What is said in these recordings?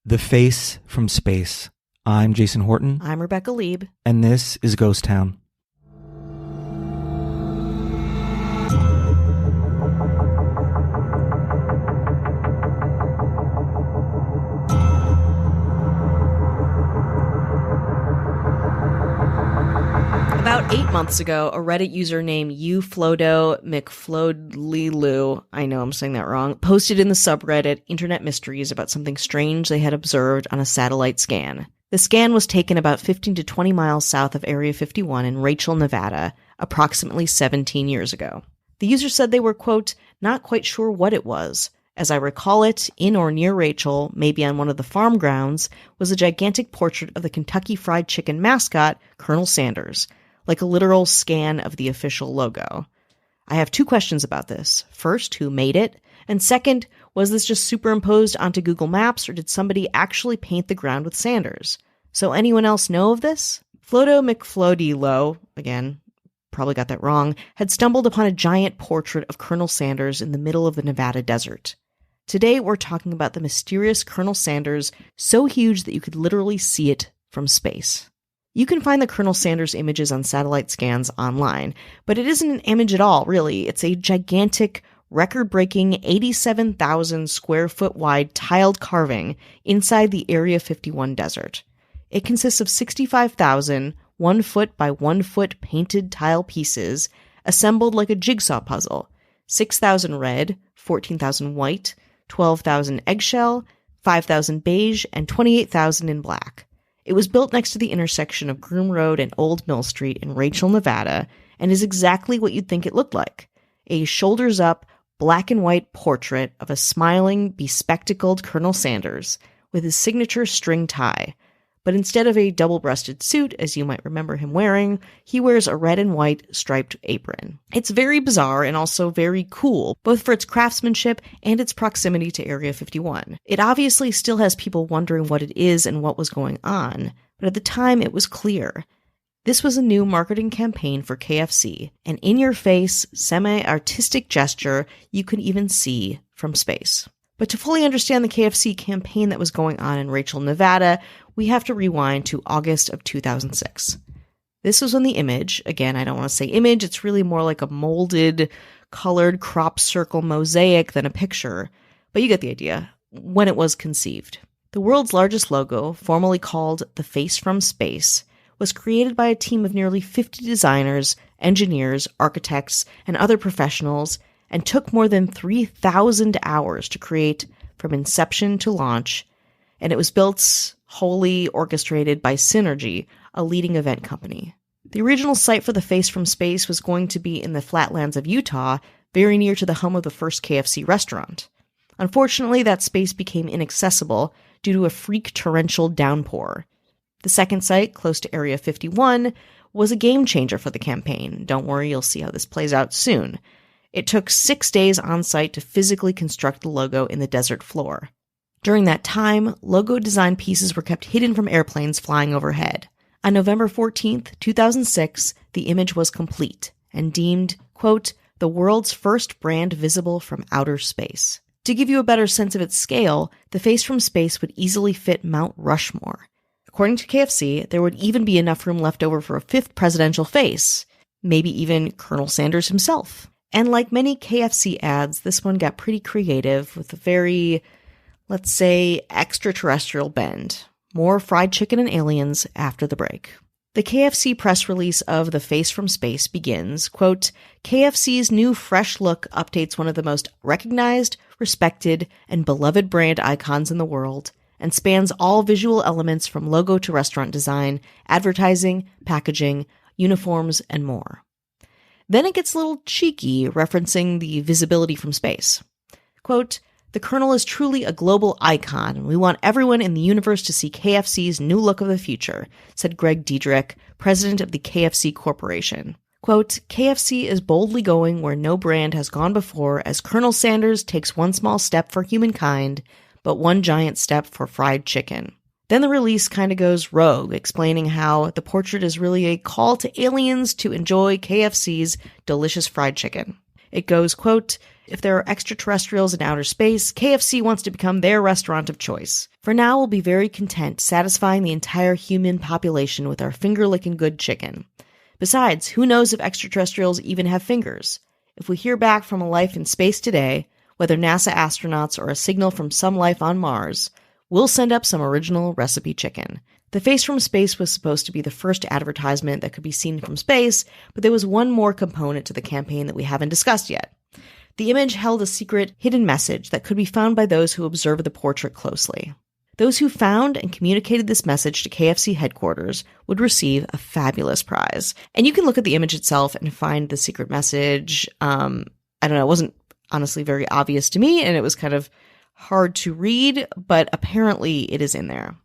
The Face from Space. I'm Jason Horton. I'm Rebecca Lieb. And this is Ghost Town. About 8 months ago, a Reddit user named Uflodo McFlodlilu, I know I'm saying that wrong, posted in the subreddit Internet Mysteries about something strange they had observed on a satellite scan. The scan was taken about 15 to 20 miles south of Area 51 in Rachel, Nevada, approximately 17 years ago. The user said they were, quote, not quite sure what it was. As I recall it, in or near Rachel, maybe on one of the farm grounds, was a gigantic portrait of the Kentucky Fried Chicken mascot, Colonel Sanders, like a literal scan of the official logo. I have two questions about this. First, who made it? And second, was this just superimposed onto Google Maps, or did somebody actually paint the ground with Sanders? So anyone else know of this? Flodo McFlodilo, again, probably got that wrong, had stumbled upon a giant portrait of Colonel Sanders in the middle of the Nevada desert. Today, we're talking about the mysterious Colonel Sanders, so huge that you could literally see it from space. You can find the Colonel Sanders images on satellite scans online, but it isn't an image at all, really. It's a gigantic, record-breaking 87,000 square foot wide tiled carving inside the Area 51 desert. It consists of 65,000 1 foot by 1 foot painted tile pieces assembled like a jigsaw puzzle. 6,000 red, 14,000 white, 12,000 eggshell, 5,000 beige, and 28,000 in black. It was built next to the intersection of Groom Road and Old Mill Street in Rachel, Nevada, and is exactly what you'd think it looked like. A shoulders-up, black and white portrait of a smiling, bespectacled Colonel Sanders with his signature string tie. But instead of a double-breasted suit, as you might remember him wearing, he wears a red and white striped apron. It's very bizarre and also very cool, both for its craftsmanship and its proximity to Area 51. It obviously still has people wondering what it is and what was going on, but at the time it was clear. This was a new marketing campaign for KFC, an in-your-face, semi-artistic gesture you could even see from space. But to fully understand the KFC campaign that was going on in Rachel, Nevada, we have to rewind to August of 2006. This was when the image, again, I don't want to say image, it's really more like a molded, colored crop circle mosaic than a picture, but you get the idea, when it was conceived. The world's largest logo, formerly called the Face from Space, was created by a team of nearly 50 designers, engineers, architects, and other professionals, and took more than 3,000 hours to create from inception to launch, and it was built wholly orchestrated by Synergy, a leading event company. The original site for the Face from Space was going to be in the flatlands of Utah, very near to the home of the first KFC restaurant. Unfortunately, that space became inaccessible due to a freak torrential downpour. The second site, close to Area 51, was a game changer for the campaign. Don't worry, you'll see how this plays out soon. It took 6 days on site to physically construct the logo in the desert floor. During that time, logo design pieces were kept hidden from airplanes flying overhead. On November 14th, 2006, the image was complete and deemed, quote, the world's first brand visible from outer space. To give you a better sense of its scale, the Face from Space would easily fit Mount Rushmore. According to KFC, there would even be enough room left over for a fifth presidential face, maybe even Colonel Sanders himself. And like many KFC ads, this one got pretty creative with a very, let's say, extraterrestrial bend. More fried chicken and aliens after the break. The KFC press release of The Face from Space begins, quote, KFC's new fresh look updates one of the most recognized, respected, and beloved brand icons in the world, and spans all visual elements from logo to restaurant design, advertising, packaging, uniforms, and more. Then it gets a little cheeky, referencing the visibility from space. Quote, the Colonel is truly a global icon, and we want everyone in the universe to see KFC's new look of the future, said Greg Diedrich, president of the KFC Corporation. Quote, KFC is boldly going where no brand has gone before as Colonel Sanders takes one small step for humankind, but one giant step for fried chicken. Then the release kind of goes rogue, explaining how the portrait is really a call to aliens to enjoy KFC's delicious fried chicken. It goes, quote, If there are extraterrestrials in outer space, KFC wants to become their restaurant of choice. For now, we'll be very content satisfying the entire human population with our finger-licking good chicken. Besides, who knows if extraterrestrials even have fingers? If we hear back from a life in space today, whether NASA astronauts or a signal from some life on Mars, we'll send up some original recipe chicken. The face from space was supposed to be the first advertisement that could be seen from space, but there was one more component to the campaign that we haven't discussed yet. The image held a secret, hidden message that could be found by those who observed the portrait closely. Those who found and communicated this message to KFC headquarters would receive a fabulous prize. And you can look at the image itself and find the secret message. I don't know, it wasn't honestly very obvious to me, and it was kind of hard to read, but apparently it is in there.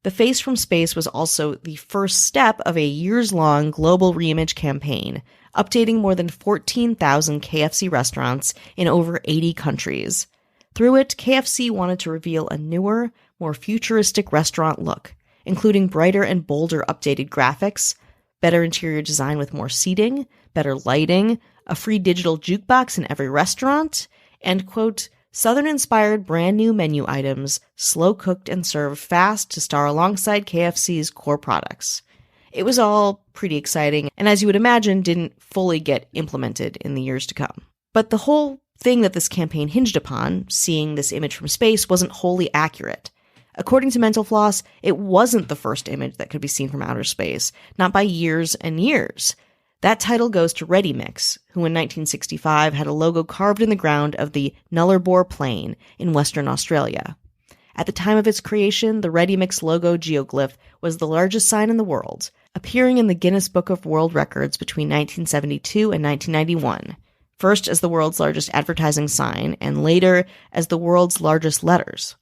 The face from space was also the first step of a years-long global reimage campaign, updating more than 14,000 KFC restaurants in over 80 countries. Through it, KFC wanted to reveal a newer, more futuristic restaurant look, including brighter and bolder updated graphics, better interior design with more seating, better lighting, a free digital jukebox in every restaurant, and, quote, Southern-inspired brand-new menu items, slow-cooked and served fast to star alongside KFC's core products. It was all pretty exciting, and as you would imagine, didn't fully get implemented in the years to come. But the whole thing that this campaign hinged upon, seeing this image from space, wasn't wholly accurate. According to Mental Floss, it wasn't the first image that could be seen from outer space, not by years and years. That title goes to Ready Mix, who in 1965 had a logo carved in the ground of the Nullarbor Plain in Western Australia. At the time of its creation, the Ready Mix logo geoglyph was the largest sign in the world, appearing in the Guinness Book of World Records between 1972 and 1991, first as the world's largest advertising sign and later as the world's largest letters.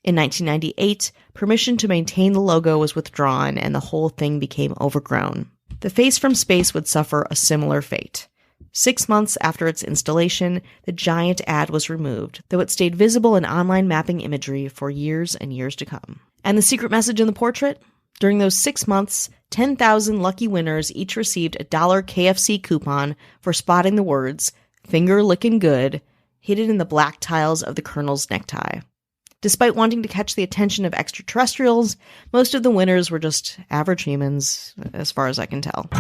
In 1998, permission to maintain the logo was withdrawn and the whole thing became overgrown. The face from space would suffer a similar fate. 6 months after its installation, the giant ad was removed, though it stayed visible in online mapping imagery for years and years to come. And the secret message in the portrait? During those 6 months, 10,000 lucky winners each received a $1 KFC coupon for spotting the words, "Finger lickin' good," hidden in the black tiles of the Colonel's necktie. Despite wanting to catch the attention of extraterrestrials, most of the winners were just average humans, as far as I can tell.